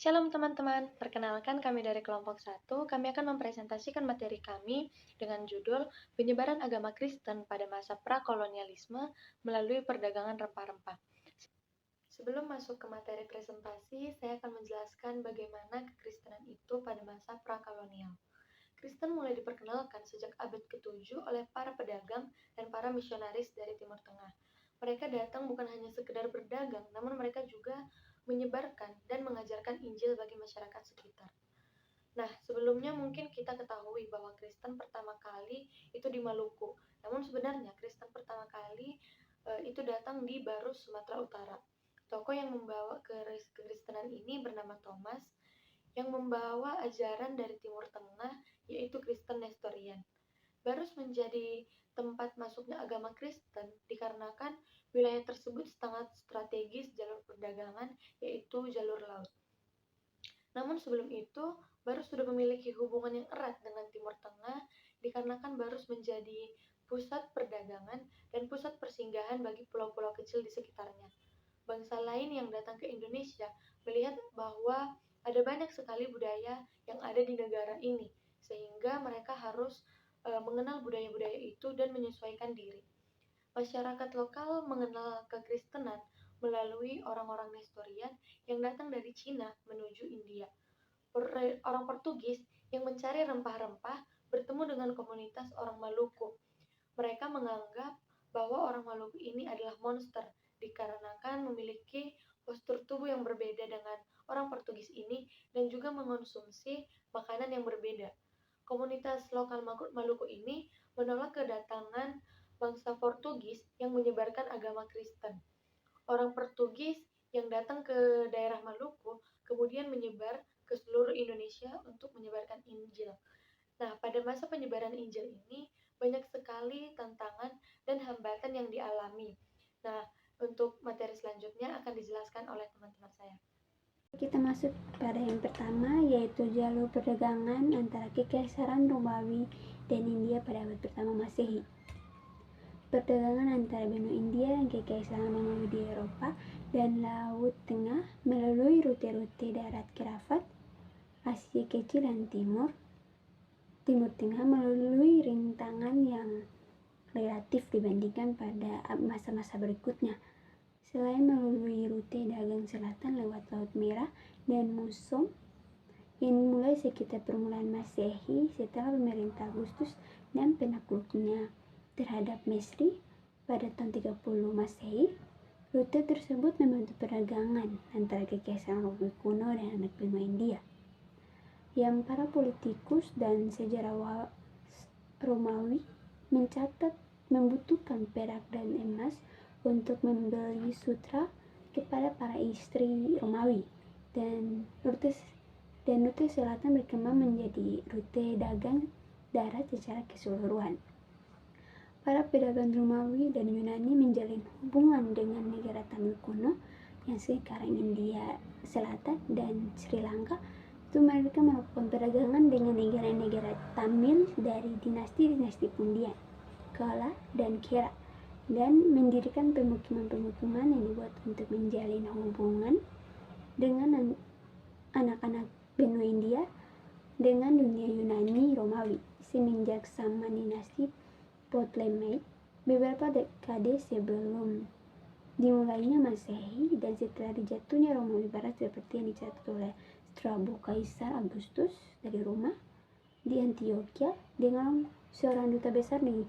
Shalom teman-teman, perkenalkan kami dari kelompok 1, kami akan mempresentasikan materi kami dengan judul Penyebaran Agama Kristen pada Masa Prakolonialisme Melalui Perdagangan Rempah-Rempah. Sebelum masuk ke materi presentasi, saya akan menjelaskan bagaimana kekristenan itu pada masa prakolonial. Kristen mulai diperkenalkan sejak abad ke-7 oleh para pedagang dan para misionaris dari Timur Tengah. Mereka datang bukan hanya sekedar berdagang, namun mereka juga menyebarkan dan mengajarkan Injil bagi masyarakat sekitar. Nah, sebelumnya mungkin kita ketahui bahwa Kristen pertama kali itu di Maluku. Namun sebenarnya Kristen pertama kali itu datang di Barus, Sumatera Utara. Tokoh yang membawa kekristenan ini bernama Thomas, yang membawa ajaran dari Timur Tengah, yaitu Kristen Nestorian. Barus menjadi tempat masuknya agama Kristen dikarenakan wilayah tersebut sangat strategis jalur perdagangan, yaitu jalur laut. Namun sebelum itu, Barus sudah memiliki hubungan yang erat dengan Timur Tengah dikarenakan Barus menjadi pusat perdagangan dan pusat persinggahan bagi pulau-pulau kecil di sekitarnya. Bangsa lain yang datang ke Indonesia melihat bahwa ada banyak sekali budaya yang ada di negara ini, sehingga mereka harus mengenal budaya-budaya itu dan menyesuaikan diri. Masyarakat lokal mengenal kekristenan melalui orang-orang Nestorian yang datang dari Cina menuju India. Orang Portugis yang mencari rempah-rempah bertemu dengan komunitas orang Maluku. Mereka menganggap bahwa orang Maluku ini adalah monster dikarenakan memiliki postur tubuh yang berbeda dengan orang Portugis ini dan juga mengonsumsi makanan yang berbeda. Komunitas lokal Maluku ini menolak kedatangan bangsa Portugis yang menyebarkan agama Kristen. Orang Portugis yang datang ke daerah Maluku kemudian menyebar ke seluruh Indonesia untuk menyebarkan Injil. Nah, pada masa penyebaran Injil ini banyak sekali tantangan dan hambatan yang dialami. Nah, untuk materi selanjutnya akan dijelaskan oleh teman-teman saya. Kita masuk pada yang pertama, yaitu jalur perdagangan antara Kekaisaran Romawi dan India pada abad pertama Masehi. Perdagangan antara benua India dan Kekaisaran Romawi di Eropa dan Laut Tengah melalui rute-rute darat Kerafat, Asia Kecil dan Timur Tengah melalui rintangan yang relatif dibandingkan pada masa-masa berikutnya. Selain melalui rute dagang selatan lewat Laut Merah dan Muson yang dimulai sekitar permulaan Masehi setelah pemerintah Agustus dan penakluknya terhadap Mesri pada tahun 30 Masehi, rute tersebut membantu perdagangan antara Kekaisaran Romawi kuno dan anak benua India, yang para politikus dan sejarawan Romawi mencatat membutuhkan perak dan emas untuk membeli sutra kepada para istri Romawi, dan rute selatan berkembang menjadi rute dagang darat secara keseluruhan. Para pedagang Romawi dan Yunani menjalin hubungan dengan negara Tamil kuno yang sekarang India Selatan dan Sri Lanka. Itu mereka melakukan perdagangan dengan negara-negara Tamil dari dinasti-dinasti Pundian, Kala, dan Kera, dan mendirikan pemukiman-pemukiman yang dibuat untuk menjalin hubungan dengan anak-anak benua India dengan dunia Yunani Romawi. Semenjak zaman dinasti Ptolemaic beberapa dekade sebelum dimulainya Masehi dan setelah dijatuhnya Romawi Barat seperti yang dicatat oleh Strabo Kaisar Augustus dari Roma di Antioquia dengan seorang duta besar di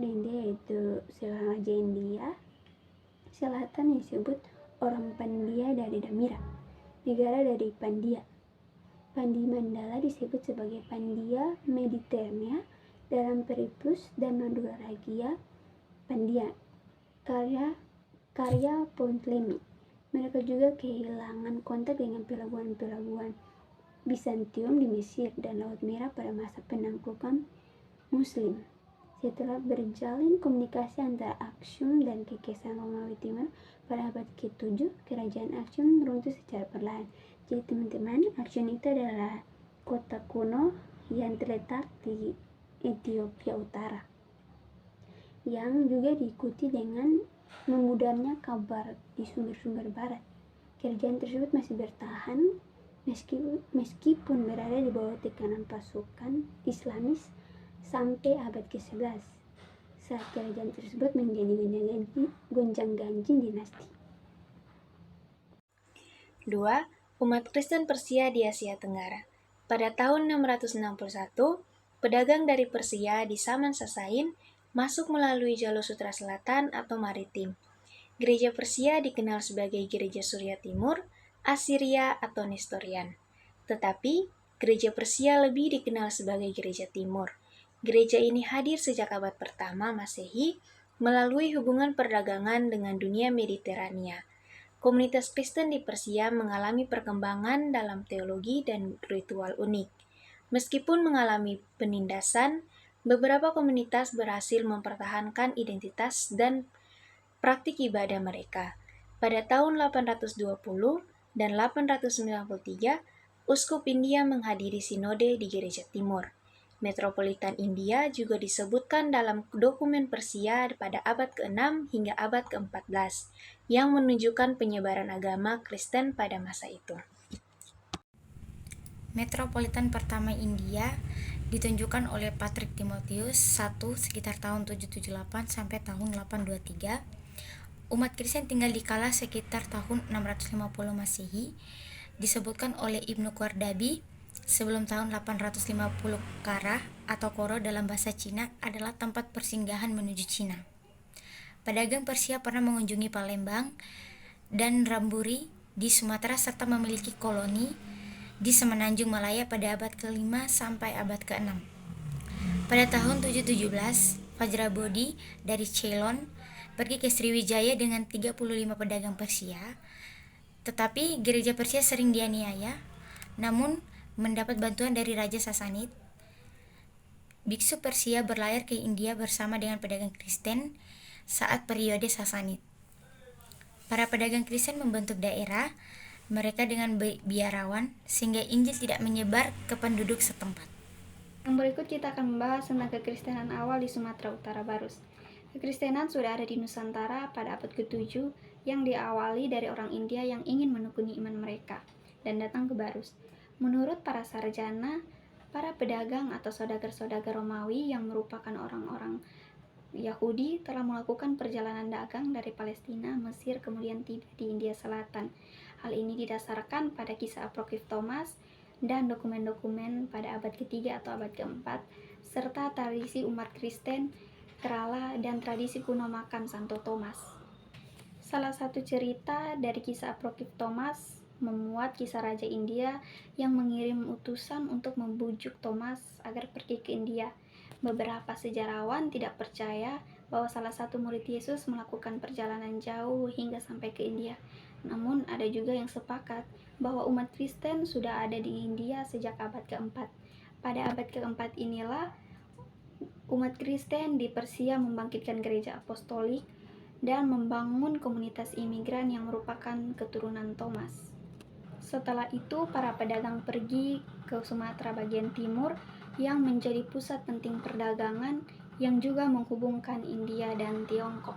India, yaitu seorang raja India Selatan yang disebut orang Pandya dari Damira, negara dari Pandya. Pandi Mandala disebut sebagai Pandya Mediterania dalam Periplus dan Maduragia Pandya, karya Ptolemaic. Mereka juga kehilangan kontak dengan pelabuhan-pelabuhan Bizantium di Mesir dan Laut Merah pada masa penaklukan Muslim. Setelah berjalin komunikasi antara Aksum dan Kekaisaran Romawi Timur pada abad ke-7, kerajaan Aksum runtuh secara perlahan. Jadi teman-teman, Aksum itu adalah kota kuno yang terletak di Ethiopia Utara, yang juga diikuti dengan memudarnya kabar di sumber-sumber barat Kerajaan tersebut masih bertahan meskipun berada di bawah tekanan pasukan Islamis sampai abad ke-11 saat kerajaan tersebut menjadi gonjang-ganjing dinasti. 2. Umat Kristen Persia di Asia Tenggara. Pada tahun 661, pedagang dari Persia di Saman-Sasain masuk melalui jalur Sutra Selatan atau maritim. Gereja Persia dikenal sebagai Gereja Surya Timur, Assyria atau Nestorian. Tetapi, Gereja Persia lebih dikenal sebagai Gereja Timur. Gereja ini hadir sejak abad pertama Masehi melalui hubungan perdagangan dengan dunia Mediterania. Komunitas Kristen di Persia mengalami perkembangan dalam teologi dan ritual unik. Meskipun mengalami penindasan, beberapa komunitas berhasil mempertahankan identitas dan praktik ibadah mereka. Pada tahun 820 dan 893, Uskup India menghadiri sinode di Gereja Timur. Metropolitan India juga disebutkan dalam dokumen Persia pada abad ke-6 hingga abad ke-14, yang menunjukkan penyebaran agama Kristen pada masa itu. Metropolitan pertama India ditunjukkan oleh Patrick Timotheus I sekitar tahun 778 sampai tahun 823. Umat Kristen tinggal di Kala sekitar tahun 650 Masehi, disebutkan oleh Ibnu Qardabi sebelum tahun 850. Kara atau Koro dalam bahasa Cina adalah tempat persinggahan menuju Cina. Pedagang Persia pernah mengunjungi Palembang dan Ramburi di Sumatera serta memiliki koloni di Semenanjung Malaya pada abad ke-5 sampai abad ke-6. Pada tahun 717, Vajrabodhi dari Ceylon pergi ke Sriwijaya dengan 35 pedagang Persia, tetapi gereja Persia sering dianiaya, namun mendapat bantuan dari Raja Sasanid. Biksu Persia berlayar ke India bersama dengan pedagang Kristen saat periode Sasanid. Para pedagang Kristen membentuk daerah mereka dengan biarawan sehingga Injil tidak menyebar ke penduduk setempat. Yang berikut kita akan membahas tentang kekristenan awal di Sumatera Utara Barus. Kekristenan sudah ada di Nusantara pada abad ke-7 yang diawali dari orang India yang ingin menekuni iman mereka dan datang ke Barus. Menurut para sarjana, para pedagang atau saudagar-saudagar Romawi yang merupakan orang-orang Yahudi telah melakukan perjalanan dagang dari Palestina, Mesir, kemudian tiba di India Selatan. Hal ini didasarkan pada kisah apokrif Thomas dan dokumen-dokumen pada abad ke-3 atau abad ke-4, serta tradisi umat Kristen, Kerala, dan tradisi kuno makam Santo Thomas. Salah satu cerita dari kisah apokrif Thomas memuat kisah Raja India yang mengirim utusan untuk membujuk Thomas agar pergi ke India. Beberapa sejarawan tidak percaya bahwa salah satu murid Yesus melakukan perjalanan jauh hingga sampai ke India. Namun ada juga yang sepakat bahwa umat Kristen sudah ada di India sejak abad ke-4. Pada abad ke-4 inilah umat Kristen di Persia membangkitkan gereja apostolik dan membangun komunitas imigran yang merupakan keturunan Thomas. Setelah itu, para pedagang pergi ke Sumatera bagian timur yang menjadi pusat penting perdagangan yang juga menghubungkan India dan Tiongkok.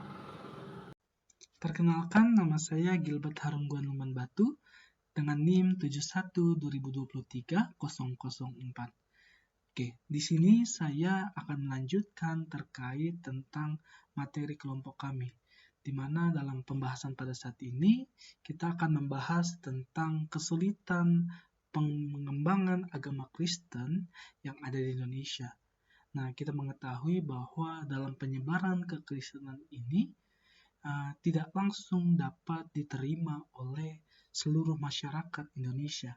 Perkenalkan, nama saya Gilbert Harungguan Luman Batu dengan NIM 712023-004. Oke, di sini saya akan melanjutkan terkait tentang materi kelompok kami, di mana dalam pembahasan pada saat ini kita akan membahas tentang kesulitan pengembangan agama Kristen yang ada di Indonesia. Nah, kita mengetahui bahwa dalam penyebaran kekristenan ini tidak langsung dapat diterima oleh seluruh masyarakat Indonesia,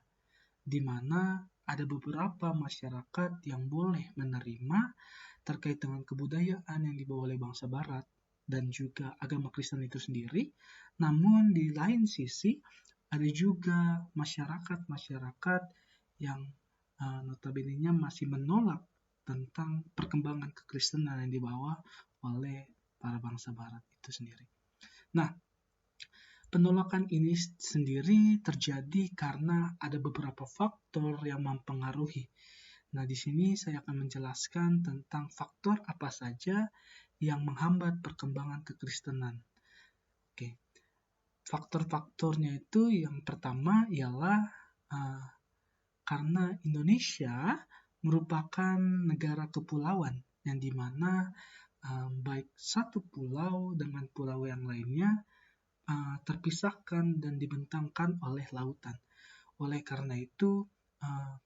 di mana ada beberapa masyarakat yang boleh menerima terkait dengan kebudayaan yang dibawa oleh bangsa Barat dan juga agama Kristen itu sendiri. Namun di lain sisi ada juga masyarakat-masyarakat yang notabene-nya masih menolak tentang perkembangan kekristenan yang dibawa oleh para bangsa Barat itu sendiri. Nah, penolakan ini sendiri terjadi karena ada beberapa faktor yang mempengaruhi. Nah, di sini saya akan menjelaskan tentang faktor apa saja yang menghambat perkembangan kekristenan. Oke. faktor-faktornya itu yang pertama ialah karena Indonesia merupakan negara kepulauan yang dimana baik satu pulau dengan pulau yang lainnya terpisahkan dan dibentangkan oleh lautan. Oleh karena itu,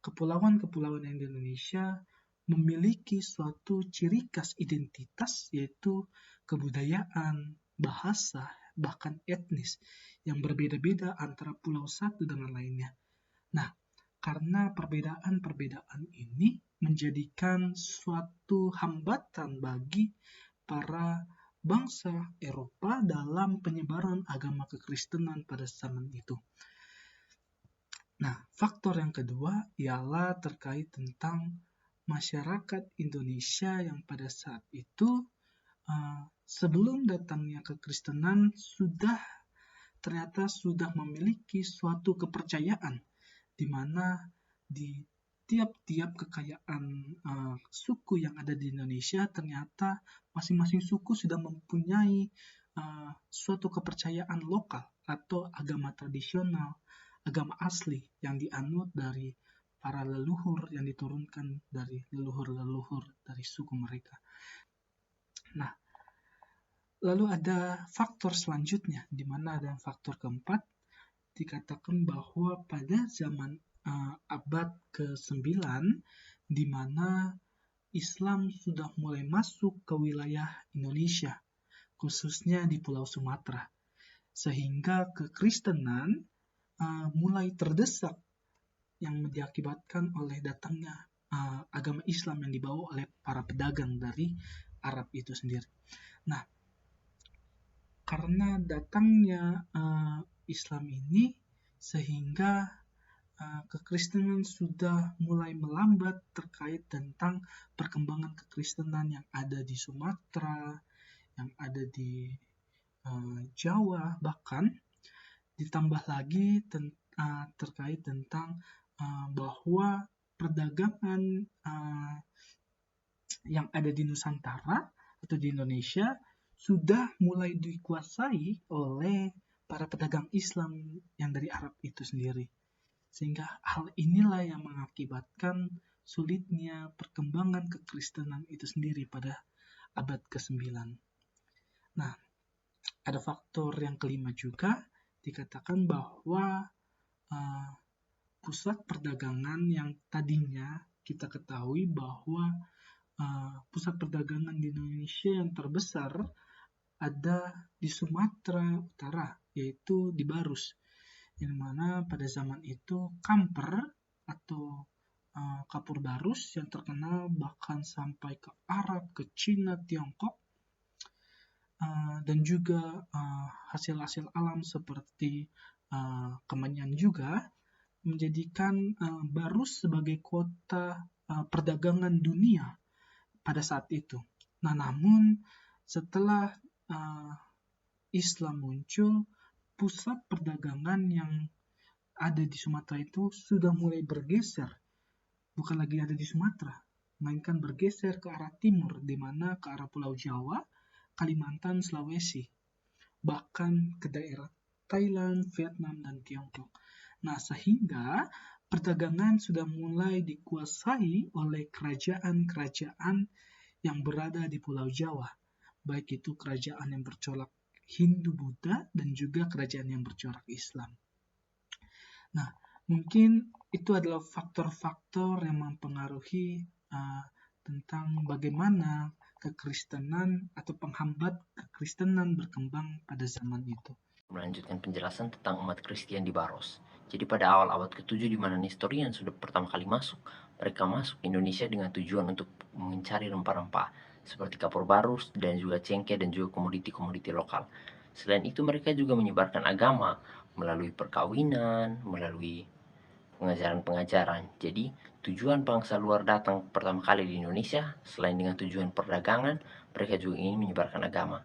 kepulauan-kepulauan yang di Indonesia memiliki suatu ciri khas identitas, yaitu kebudayaan, bahasa, bahkan etnis yang berbeda-beda antara pulau satu dengan lainnya. Nah, karena perbedaan-perbedaan ini menjadikan suatu hambatan bagi para bangsa Eropa dalam penyebaran agama kekristenan pada zaman itu. Nah, faktor yang kedua ialah terkait tentang masyarakat Indonesia yang pada saat itu sebelum datangnya kekristenan ternyata sudah memiliki suatu kepercayaan di mana di tiap-tiap kekayaan suku yang ada di Indonesia ternyata masing-masing suku sudah mempunyai suatu kepercayaan lokal atau agama tradisional, agama asli yang dianut dari para leluhur yang diturunkan dari leluhur-leluhur dari suku mereka. Nah, lalu ada faktor selanjutnya, di mana ada faktor keempat, dikatakan bahwa pada zaman abad ke-9, di mana Islam sudah mulai masuk ke wilayah Indonesia, khususnya di Pulau Sumatera, sehingga kekristenan mulai terdesak yang diakibatkan oleh datangnya agama Islam yang dibawa oleh para pedagang dari Arab itu sendiri. Nah, karena datangnya Islam ini, sehingga kekristenan sudah mulai melambat terkait tentang perkembangan kekristenan yang ada di Sumatera, yang ada di Jawa, bahkan ditambah lagi terkait tentang bahwa perdagangan yang ada di Nusantara atau di Indonesia sudah mulai dikuasai oleh para pedagang Islam yang dari Arab itu sendiri. Sehingga hal inilah yang mengakibatkan sulitnya perkembangan kekristenan itu sendiri pada abad ke-9. Nah, ada faktor yang kelima juga, dikatakan bahwa pusat perdagangan yang tadinya kita ketahui bahwa pusat perdagangan di Indonesia yang terbesar ada di Sumatera Utara, yaitu di Barus, yang mana pada zaman itu kamper atau kapur Barus yang terkenal bahkan sampai ke Arab, ke Cina, Tiongkok, dan juga hasil-hasil alam seperti kemenyan juga menjadikan Barus sebagai kota perdagangan dunia pada saat itu. Nah, namun setelah Islam muncul, pusat perdagangan yang ada di Sumatera itu sudah mulai bergeser, bukan lagi ada di Sumatera, melainkan bergeser ke arah timur, di mana ke arah Pulau Jawa, Kalimantan, Sulawesi, bahkan ke daerah Thailand, Vietnam, dan Tiongkok. Nah, sehingga perdagangan sudah mulai dikuasai oleh kerajaan-kerajaan yang berada di Pulau Jawa, baik itu kerajaan yang bercorak Hindu-Buddha dan juga kerajaan yang bercorak Islam. Nah, mungkin itu adalah faktor-faktor yang mempengaruhi tentang bagaimana kekristenan atau penghambat kekristenan berkembang pada zaman itu. Melanjutkan penjelasan tentang umat Kristen di Baros. Jadi pada awal abad ke-7 di mana Nestorian sudah pertama kali masuk, mereka masuk Indonesia dengan tujuan untuk mencari rempah-rempah seperti kapur barus dan juga cengkeh dan juga komoditi-komoditi lokal. Selain itu mereka juga menyebarkan agama melalui perkawinan, melalui pengajaran-pengajaran. Jadi tujuan bangsa luar datang pertama kali di Indonesia, selain dengan tujuan perdagangan, mereka juga ingin menyebarkan agama.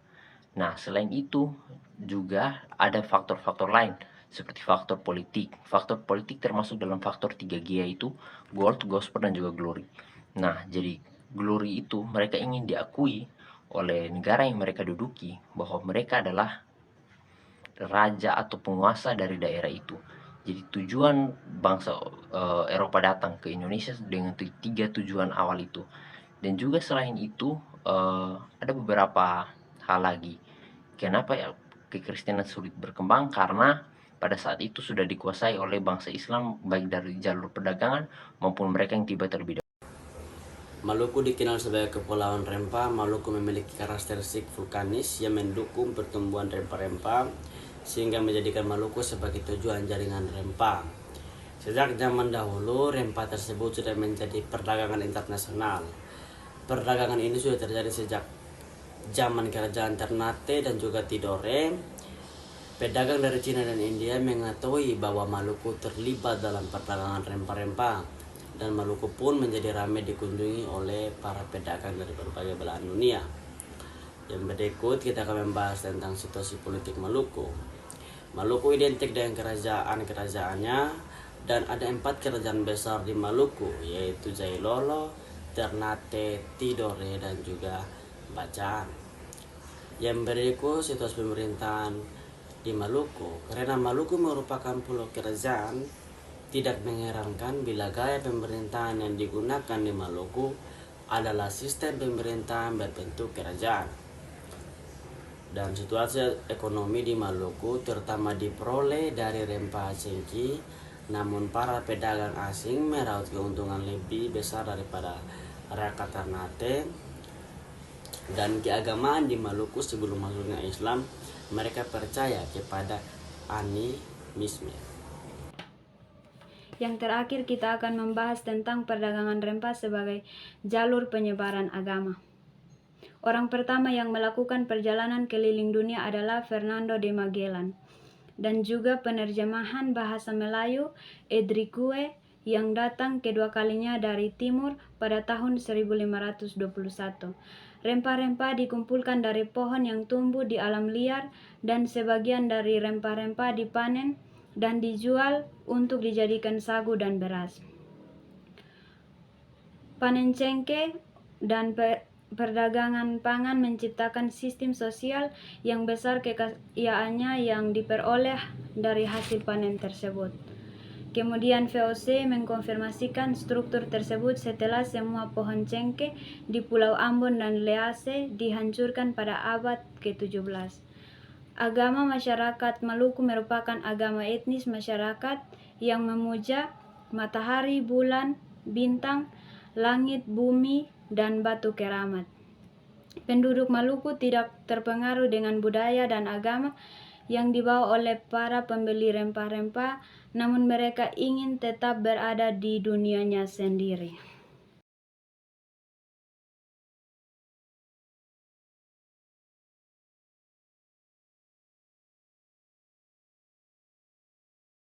Nah, selain itu juga ada faktor-faktor lain seperti faktor politik. Faktor politik termasuk dalam faktor 3G, yaitu gold, gospel, dan juga glory. Nah, jadi glory itu mereka ingin diakui oleh negara yang mereka duduki bahwa mereka adalah raja atau penguasa dari daerah itu. Jadi tujuan bangsa Eropa datang ke Indonesia dengan 3 tujuan awal itu. Dan juga selain itu ada beberapa hal lagi. Kenapa ya kekristenan sulit berkembang? Karena pada saat itu sudah dikuasai oleh bangsa Islam baik dari jalur perdagangan maupun mereka yang tiba terlebih dahulu. Maluku dikenal sebagai Kepulauan Rempah. Maluku memiliki karakteristik vulkanis yang mendukung pertumbuhan rempah-rempah sehingga menjadikan Maluku sebagai tujuan jaringan rempah. Sejak zaman dahulu, rempah tersebut sudah menjadi perdagangan internasional. Perdagangan ini sudah terjadi sejak zaman kerajaan Ternate dan juga Tidore. Pedagang dari Cina dan India mengetahui bahwa Maluku terlibat dalam perdagangan rempah-rempah, dan Maluku pun menjadi ramai dikunjungi oleh para pedagang dari berbagai belahan dunia. Yang berikut kita akan membahas tentang situasi politik Maluku. Maluku identik dengan kerajaan-kerajaannya, dan ada 4 kerajaan besar di Maluku, yaitu Jailolo, Ternate, Tidore, dan juga Bacaan. Yang berikut situasi pemerintahan di Maluku. Karena Maluku merupakan pulau kerajaan, tidak mengherankan bila gaya pemerintahan yang digunakan di Maluku adalah sistem pemerintahan berbentuk kerajaan. Dan situasi ekonomi di Maluku terutama diperoleh dari rempah cengkih, namun para pedagang asing meraup keuntungan lebih besar daripada rakyat Ternate. Dan keagamaan di Maluku sebelum masuknya Islam, mereka percaya kepada animisme. Yang terakhir kita akan membahas tentang perdagangan rempah sebagai jalur penyebaran agama. Orang pertama yang melakukan perjalanan keliling dunia adalah Fernando de Magellan, dan juga penerjemahan bahasa Melayu Edrique yang datang kedua kalinya dari timur pada tahun 1521. Rempah-rempah dikumpulkan dari pohon yang tumbuh di alam liar, dan sebagian dari rempah-rempah dipanen dan dijual untuk dijadikan sagu dan beras. Panen cengkeh dan perdagangan pangan menciptakan sistem sosial yang besar kekayaannya yang diperoleh dari hasil panen tersebut. Kemudian VOC mengkonfirmasikan struktur tersebut setelah semua pohon cengkeh di Pulau Ambon dan Lease dihancurkan pada abad ke-17. Agama masyarakat Maluku merupakan agama etnis masyarakat yang memuja matahari, bulan, bintang, langit, bumi, dan batu keramat. Penduduk Maluku tidak terpengaruh dengan budaya dan agama yang dibawa oleh para pembeli rempah-rempah, namun mereka ingin tetap berada di dunianya sendiri.